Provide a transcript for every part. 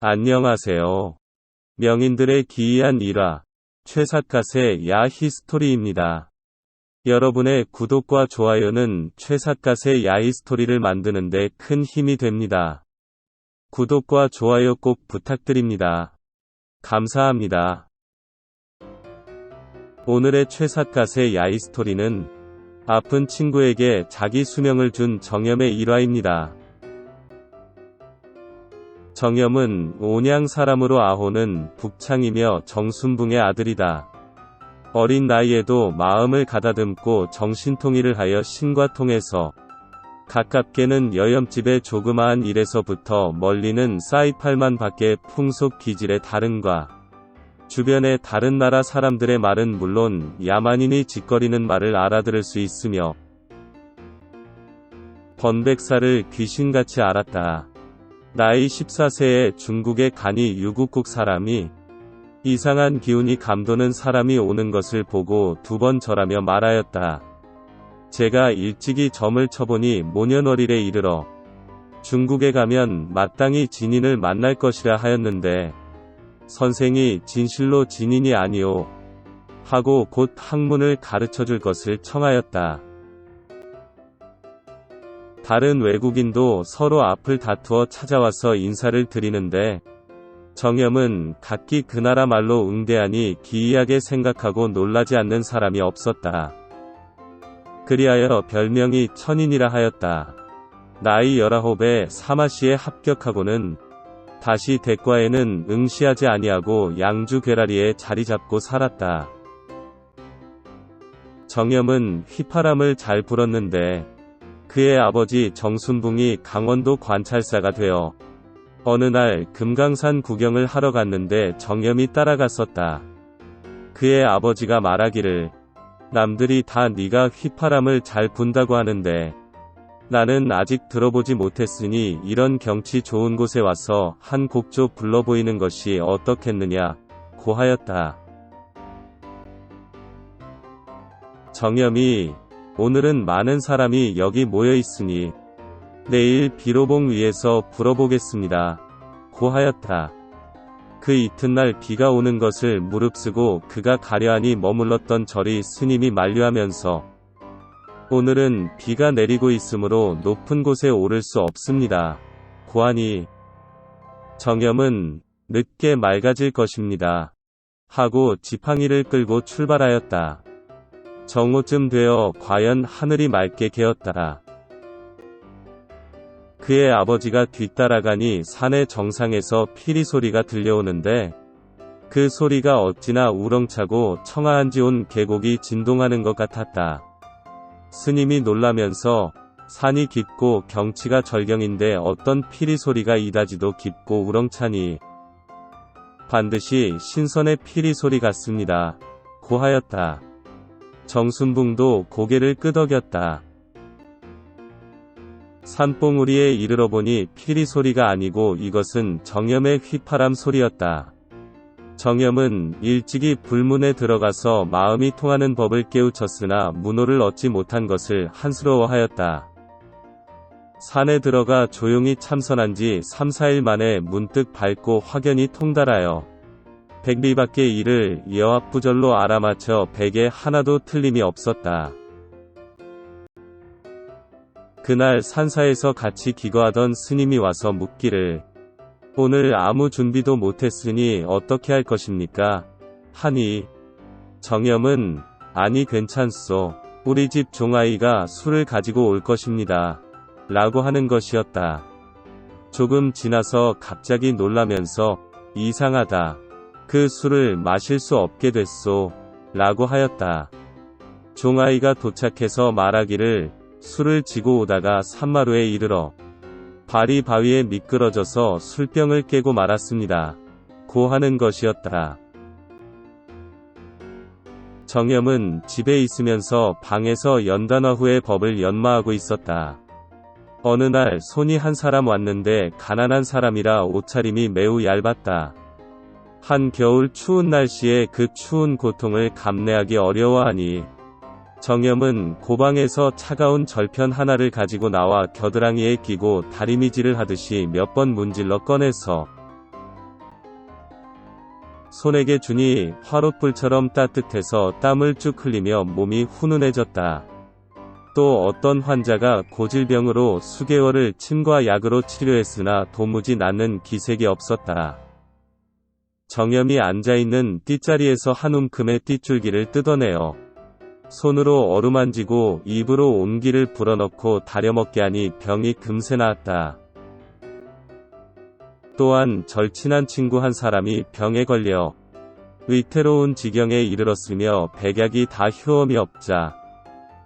안녕하세요. 명인들의 기이한 일화, 최삿갓의 야 히스토리입니다. 여러분의 구독과 좋아요는 최삿갓의 야 히스토리를 만드는데 큰 힘이 됩니다. 구독과 좋아요 꼭 부탁드립니다. 감사합니다. 오늘의 최삿갓의 야 히스토리는 아픈 친구에게 자기 수명을 준 정염의 일화입니다. 정염은 온양 사람으로 아호는 북창이며 정순붕의 아들이다. 어린 나이에도 마음을 가다듬고 정신통일을 하여 신과 통해서 가깝게는 여염집의 조그마한 일에서부터 멀리는 싸이팔만 밖의 풍속 기질의 다름과 주변의 다른 나라 사람들의 말은 물론 야만인이 짓거리는 말을 알아들을 수 있으며 번백사를 귀신같이 알았다. 나이 14세에 중국의 간이 유국국 사람이 이상한 기운이 감도는 사람이 오는 것을 보고 두 번 절하며 말하였다. 제가 일찍이 점을 쳐보니 모년월일에 이르러 중국에 가면 마땅히 진인을 만날 것이라 하였는데 선생이 진실로 진인이 아니오 하고 곧 학문을 가르쳐줄 것을 청하였다. 다른 외국인도 서로 앞을 다투어 찾아와서 인사를 드리는데 정염은 각기 그 나라 말로 응대하니 기이하게 생각하고 놀라지 않는 사람이 없었다. 그리하여 별명이 천인이라 하였다. 나이 19에 사마시에 합격하고는 다시 대과에는 응시하지 아니하고 양주 괴라리에 자리 잡고 살았다. 정염은 휘파람을 잘 불었는데 그의 아버지 정순붕이 강원도 관찰사가 되어 어느 날 금강산 구경을 하러 갔는데 정염이 따라갔었다. 그의 아버지가 말하기를 남들이 다 네가 휘파람을 잘 분다고 하는데 나는 아직 들어보지 못했으니 이런 경치 좋은 곳에 와서 한 곡조 불러보이는 것이 어떻겠느냐 고 하였다. 정염이 오늘은 많은 사람이 여기 모여 있으니 내일 비로봉 위에서 불어보겠습니다. 고 하였다. 그 이튿날 비가 오는 것을 무릅쓰고 그가 가려하니 머물렀던 절이 스님이 만류하면서 오늘은 비가 내리고 있으므로 높은 곳에 오를 수 없습니다. 고 하니 정염은 늦게 맑아질 것입니다. 하고 지팡이를 끌고 출발하였다. 정오쯤 되어 과연 하늘이 맑게 개었더라. 그의 아버지가 뒤따라가니 산의 정상에서 피리 소리가 들려오는데 그 소리가 어찌나 우렁차고 청아한지 온 계곡이 진동하는 것 같았다. 스님이 놀라면서 산이 깊고 경치가 절경인데 어떤 피리 소리가 이다지도 깊고 우렁차니 반드시 신선의 피리 소리 같습니다. 고 하였다. 정순붕도 고개를 끄덕였다. 산봉우리에 이르러 보니 피리 소리가 아니고 이것은 정염의 휘파람 소리였다. 정염은 일찍이 불문에 들어가서 마음이 통하는 법을 깨우쳤으나 문호를 얻지 못한 것을 한스러워하였다. 산에 들어가 조용히 참선한 지 3-4일 만에 문득 밝고 확연히 통달하여 백리 밖의 일을 여합부절로 알아맞혀 백에 하나도 틀림이 없었다. 그날 산사에서 같이 기거하던 스님이 와서 묻기를 오늘 아무 준비도 못했으니 어떻게 할 것입니까? 하니 정염은 아니 괜찮소. 우리 집 종아이가 술을 가지고 올 것입니다. 라고 하는 것이었다. 조금 지나서 갑자기 놀라면서 이상하다. 그 술을 마실 수 없게 됐소. 라고 하였다. 종아이가 도착해서 말하기를 술을 지고 오다가 산마루에 이르러 발이 바위에 미끄러져서 술병을 깨고 말았습니다. 고 하는 것이었다. 정염은 집에 있으면서 방에서 연단화후의 법을 연마하고 있었다. 어느 날 손이 한 사람 왔는데 가난한 사람이라 옷차림이 매우 얇았다. 한겨울 추운 날씨에 그 추운 고통을 감내하기 어려워하니 정염은 고방에서 차가운 절편 하나를 가지고 나와 겨드랑이에 끼고 다리미질을 하듯이 몇 번 문질러 꺼내서 손에게 주니 화롯불처럼 따뜻해서 땀을 쭉 흘리며 몸이 훈훈해졌다. 또 어떤 환자가 고질병으로 수개월을 침과 약으로 치료했으나 도무지 낫는 기색이 없었다. 정염이 앉아있는 띠자리에서 한 움큼의 띠줄기를 뜯어내어 손으로 어루만지고 입으로 온기를 불어넣고 다려먹게 하니 병이 금세 나았다. 또한 절친한 친구 한 사람이 병에 걸려 위태로운 지경에 이르렀으며 백약이 다 효험이 없자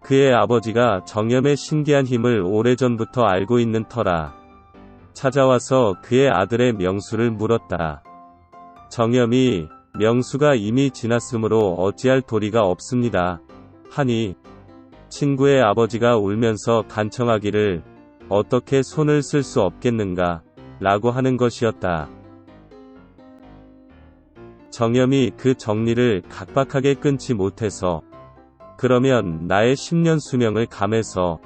그의 아버지가 정염의 신기한 힘을 오래전부터 알고 있는 터라 찾아와서 그의 아들의 명수를 물었다. 정염이 명수가 이미 지났으므로 어찌할 도리가 없습니다. 하니 친구의 아버지가 울면서 간청하기를 어떻게 손을 쓸 수 없겠는가 라고 하는 것이었다. 정염이 그 정리를 각박하게 끊지 못해서 그러면 나의 10년 수명을 감해서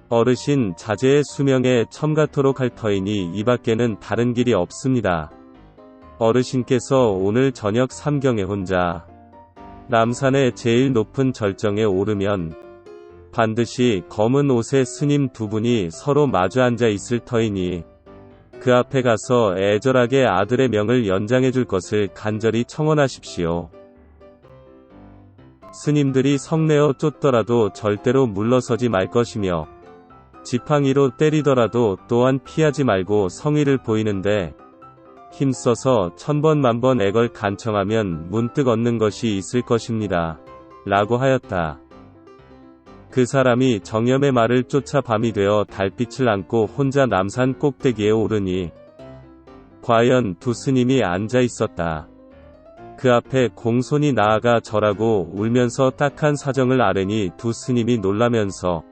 어르신 자제의 수명에 첨가토록 할 터이니 이밖에는 다른 길이 없습니다. 어르신께서 오늘 저녁 삼경에 혼자 남산의 제일 높은 절정에 오르면 반드시 검은 옷의 스님 두 분이 서로 마주 앉아 있을 터이니 그 앞에 가서 애절하게 아들의 명을 연장해 줄 것을 간절히 청원하십시오. 스님들이 성내어 쫓더라도 절대로 물러서지 말 것이며 지팡이로 때리더라도 또한 피하지 말고 성의를 보이는데 힘써서 천번 만번 애걸 간청하면 문득 얻는 것이 있을 것입니다. 라고 하였다. 그 사람이 정염의 말을 쫓아 밤이 되어 달빛을 안고 혼자 남산 꼭대기에 오르니 과연 두 스님이 앉아 있었다. 그 앞에 공손히 나아가 절하고 울면서 딱한 사정을 아뢰니 두 스님이 놀라면서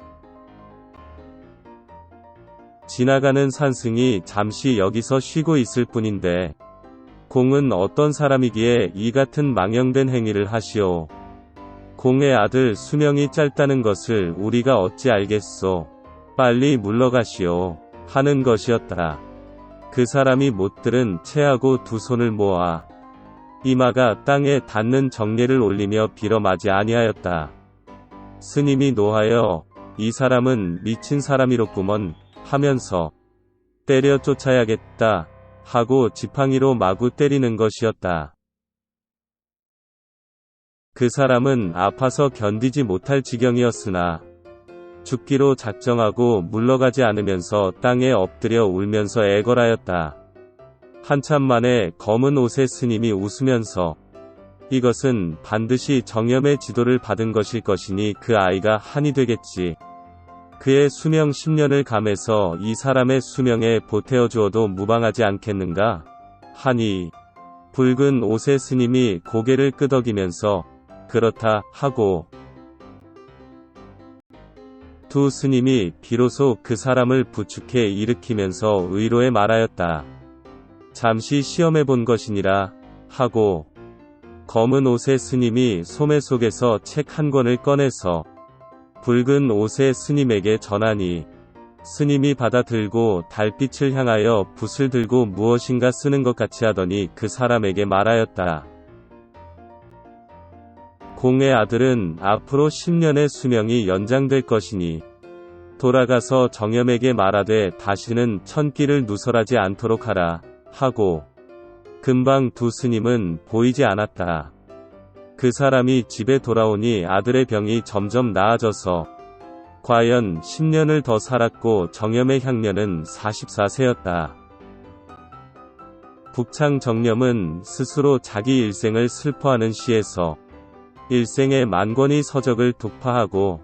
지나가는 산승이 잠시 여기서 쉬고 있을 뿐인데 공은 어떤 사람이기에 이 같은 망령된 행위를 하시오. 공의 아들 수명이 짧다는 것을 우리가 어찌 알겠소. 빨리 물러가시오. 하는 것이었다. 그 사람이 못 들은 체하고 두 손을 모아 이마가 땅에 닿는 정례를 올리며 빌어마지 아니하였다. 스님이 노하여 이 사람은 미친 사람이로구먼 하면서 때려 쫓아야겠다 하고 지팡이로 마구 때리는 것이었다. 그 사람은 아파서 견디지 못할 지경이었으나 죽기로 작정하고 물러가지 않으면서 땅에 엎드려 울면서 애걸하였다. 한참 만에 검은 옷의 스님이 웃으면서 이것은 반드시 정염의 지도를 받은 것일 것이니 그 아이가 한이 되겠지. 그의 수명 10년을 감해서 이 사람의 수명에 보태어 주어도 무방하지 않겠는가? 하니 붉은 옷의 스님이 고개를 끄덕이면서 그렇다 하고 두 스님이 비로소 그 사람을 부축해 일으키면서 의로에 말하였다. 잠시 시험해 본 것이니라 하고 검은 옷의 스님이 소매 속에서 책 한 권을 꺼내서 붉은 옷의 스님에게 전하니 스님이 받아 들고 달빛을 향하여 붓을 들고 무엇인가 쓰는 것 같이 하더니 그 사람에게 말하였다. 공의 아들은 앞으로 10년의 수명이 연장될 것이니 돌아가서 정염에게 말하되 다시는 천기를 누설하지 않도록 하라 하고 금방 두 스님은 보이지 않았다. 그 사람이 집에 돌아오니 아들의 병이 점점 나아져서 과연 10년을 더 살았고 정염의 향년은 44세였다. 북창정념은 스스로 자기 일생을 슬퍼하는 시에서 일생의 만권의 서적을 독파하고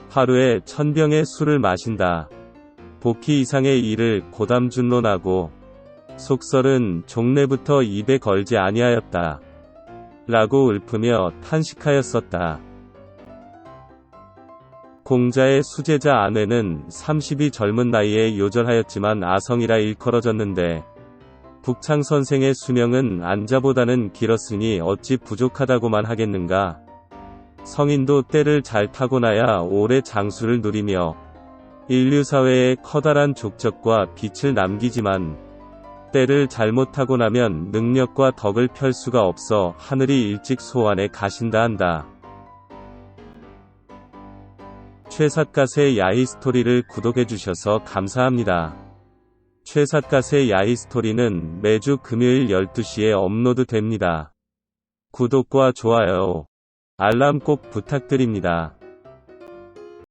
하루에 1000병의 술을 마신다. 복희 이상의 일을 고담준론하고 속설은 종래부터 입에 걸지 아니하였다. 라고 읊으며 탄식하였었다. 공자의 수제자 아내는 30이 젊은 나이에 요절하였지만 아성이라 일컬어졌는데 북창 선생의 수명은 안자보다는 길었으니 어찌 부족하다고만 하겠는가. 성인도 때를 잘 타고나야 오래 장수를 누리며 인류사회에 커다란 족적과 빛을 남기지만 때를 잘못하고 나면 능력과 덕을 펼 수가 없어 하늘이 일찍 소환해 가신다 한다. 최삿갓의 야이스토리를 구독해주셔서 감사합니다. 최삿갓의 야이스토리는 매주 금요일 12시에 업로드됩니다. 구독과 좋아요, 알람 꼭 부탁드립니다.